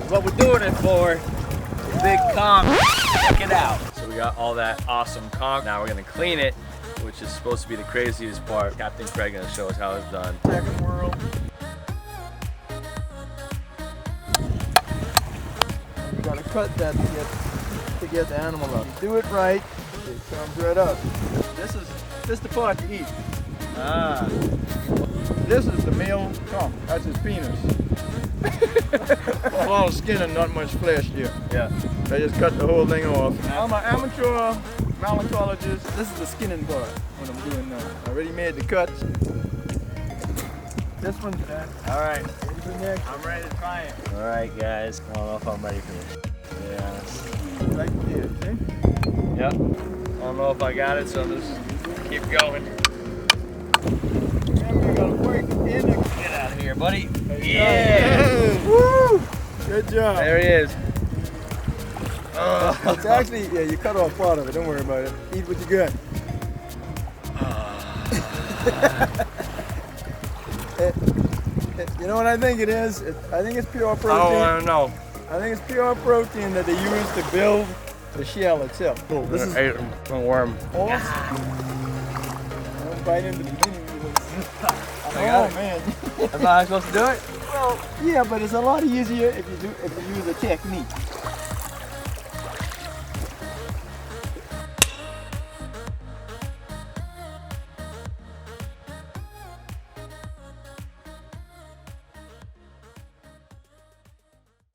is what we're doing it for. Big conch. Check it out. So we got all that awesome conch. Now we're gonna clean it, which is supposed to be the craziest part. Captain Craig gonna show us how it's done. Second whirl. You gotta cut that to get the animal up. You do it right, it comes right up. This is the part to eat. Ah. This is the male conch. That's his penis. A lot of skin and not much flesh here. Yeah. They just cut the whole thing off. I'm an amateur malacologist. This is the skinning part, what I'm doing now. I already made the cuts. This one's done. All right. Next. I'm ready to try it. All right, guys. I don't know if I'm ready for this. Yeah. Right there, see? Yep. I don't know if I got it, so I'm just keep going. Remember, you gotta work in the... Get out of here, buddy. Yeah! Woo! Good job. There he is. It's actually, yeah, you cut off part of it. Don't worry about it. Eat what you got. You know what I think it is? I think it's pure protein. I don't want to know. I think it's pure protein that they use to build the shell itself. Oh, this is a worm. Horse. Don't bite into the beginning. Oh man. That's not how I'm supposed to do it? Well, yeah, but it's a lot easier if you use a technique.